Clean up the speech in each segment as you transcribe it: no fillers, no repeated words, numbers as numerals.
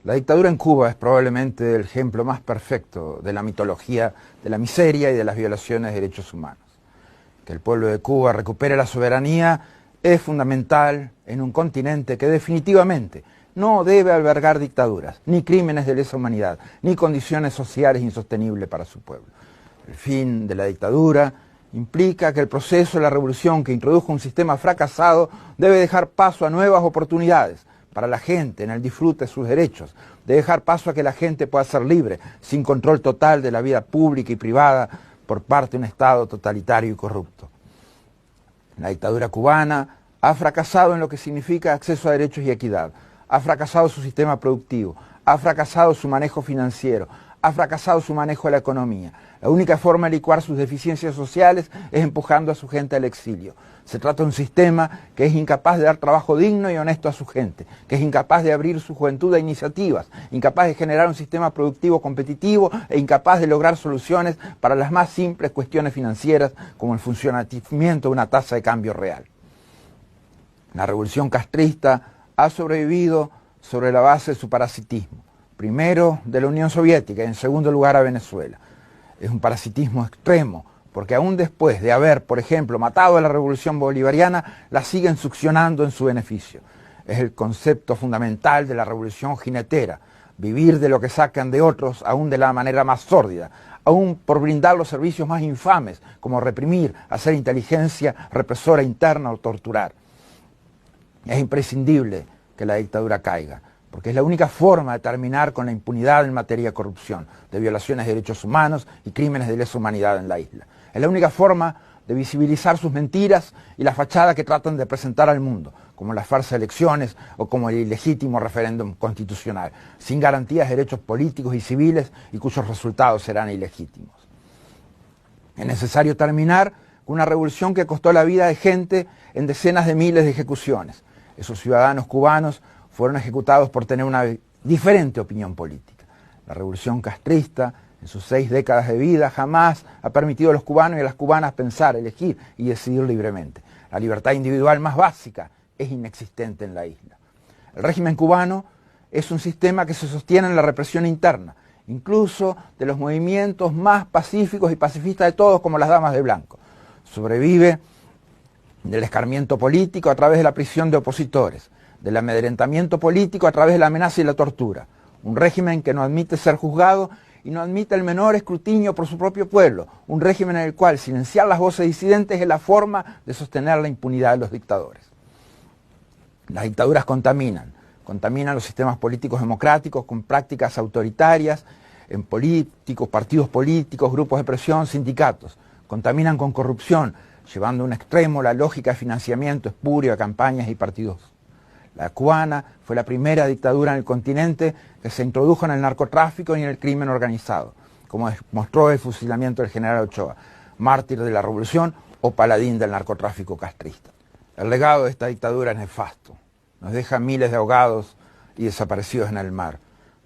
La dictadura en Cuba es probablemente el ejemplo más perfecto de la mitología de la miseria y de las violaciones de derechos humanos. Que el pueblo de Cuba recupere la soberanía es fundamental en un continente que definitivamente no debe albergar dictaduras, ni crímenes de lesa humanidad, ni condiciones sociales insostenibles para su pueblo. El fin de la dictadura implica que el proceso de la revolución que introdujo un sistema fracasado debe dejar paso a nuevas oportunidades para la gente en el disfrute de sus derechos, de dejar paso a que la gente pueda ser libre, sin control total de la vida pública y privada por parte de un Estado totalitario y corrupto. La dictadura cubana ha fracasado en lo que significa acceso a derechos y equidad, ha fracasado su sistema productivo, ha fracasado su manejo financiero, ha fracasado su manejo de la economía. La única forma de licuar sus deficiencias sociales es empujando a su gente al exilio. Se trata de un sistema que es incapaz de dar trabajo digno y honesto a su gente, que es incapaz de abrir su juventud a iniciativas, incapaz de generar un sistema productivo competitivo e incapaz de lograr soluciones para las más simples cuestiones financieras como el funcionamiento de una tasa de cambio real. La revolución castrista ha sobrevivido sobre la base de su parasitismo, primero de la Unión Soviética y en segundo lugar a Venezuela. Es un parasitismo extremo, porque aún después de haber, por ejemplo, matado a la revolución bolivariana, la siguen succionando en su beneficio. Es el concepto fundamental de la revolución jinetera, vivir de lo que sacan de otros, aún de la manera más sórdida, aún por brindar los servicios más infames, como reprimir, hacer inteligencia represora interna o torturar. Es imprescindible que la dictadura caiga, porque es la única forma de terminar con la impunidad en materia de corrupción, de violaciones de derechos humanos y crímenes de lesa humanidad en la isla. Es la única forma de visibilizar sus mentiras y la fachada que tratan de presentar al mundo, como las falsas elecciones o como el ilegítimo referéndum constitucional, sin garantías de derechos políticos y civiles y cuyos resultados serán ilegítimos. Es necesario terminar con una revolución que costó la vida de gente en decenas de miles de ejecuciones. Esos ciudadanos cubanos fueron ejecutados por tener una diferente opinión política. La revolución castrista, en sus 6 décadas de vida, jamás ha permitido a los cubanos y a las cubanas pensar, elegir y decidir libremente. La libertad individual más básica es inexistente en la isla. El régimen cubano es un sistema que se sostiene en la represión interna, incluso de los movimientos más pacíficos y pacifistas de todos, como las damas de blanco. Sobrevive del escarmiento político a través de la prisión de opositores, del amedrentamiento político a través de la amenaza y la tortura. Un régimen que no admite ser juzgado y no admite el menor escrutinio por su propio pueblo. Un régimen en el cual silenciar las voces disidentes es la forma de sostener la impunidad de los dictadores. Las dictaduras contaminan los sistemas políticos democráticos con prácticas autoritarias en políticos, partidos políticos, grupos de presión, sindicatos. Contaminan con corrupción, llevando a un extremo la lógica de financiamiento espurio de campañas y partidos. La cubana fue la primera dictadura en el continente que se introdujo en el narcotráfico y en el crimen organizado, como mostró el fusilamiento del general Ochoa, mártir de la revolución o paladín del narcotráfico castrista. El legado de esta dictadura es nefasto. Nos deja miles de ahogados y desaparecidos en el mar,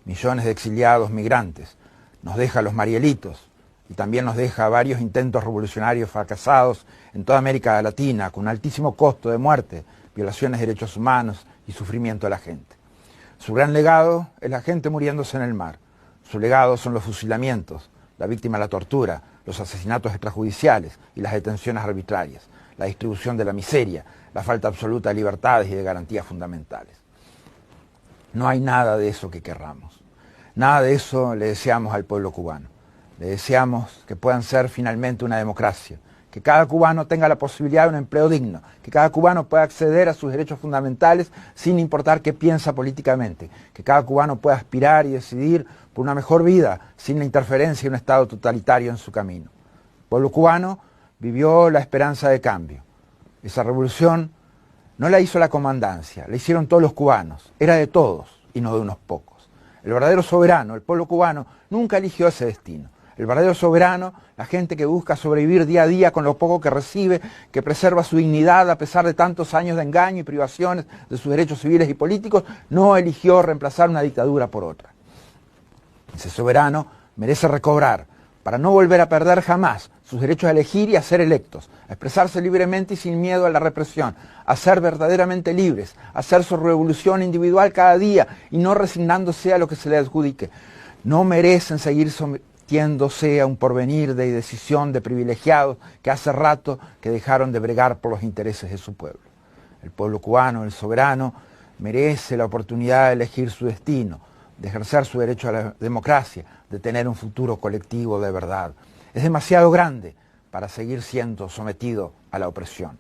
millones de exiliados migrantes, nos deja los Marielitos y también nos deja varios intentos revolucionarios fracasados en toda América Latina, con un altísimo costo de muerte, violaciones de derechos humanos y sufrimiento de la gente. Su gran legado es la gente muriéndose en el mar. Su legado son los fusilamientos, la víctima de la tortura, los asesinatos extrajudiciales y las detenciones arbitrarias, la distribución de la miseria, la falta absoluta de libertades y de garantías fundamentales. No hay nada de eso que querramos. Nada de eso le deseamos al pueblo cubano. Le deseamos que puedan ser finalmente una democracia, que cada cubano tenga la posibilidad de un empleo digno, que cada cubano pueda acceder a sus derechos fundamentales sin importar qué piensa políticamente, que cada cubano pueda aspirar y decidir por una mejor vida sin la interferencia de un Estado totalitario en su camino. El pueblo cubano vivió la esperanza de cambio. Esa revolución no la hizo la comandancia, la hicieron todos los cubanos, era de todos y no de unos pocos. El verdadero soberano, el pueblo cubano, nunca eligió ese destino. El verdadero soberano, la gente que busca sobrevivir día a día con lo poco que recibe, que preserva su dignidad a pesar de tantos años de engaño y privaciones de sus derechos civiles y políticos, no eligió reemplazar una dictadura por otra. Ese soberano merece recobrar, para no volver a perder jamás, sus derechos a elegir y a ser electos, a expresarse libremente y sin miedo a la represión, a ser verdaderamente libres, a hacer su revolución individual cada día y no resignándose a lo que se les adjudique. No merecen seguir sometiéndose a un porvenir de decisión de privilegiados que hace rato que dejaron de bregar por los intereses de su pueblo. El pueblo cubano, el soberano, merece la oportunidad de elegir su destino, de ejercer su derecho a la democracia, de tener un futuro colectivo de verdad. Es demasiado grande para seguir siendo sometido a la opresión.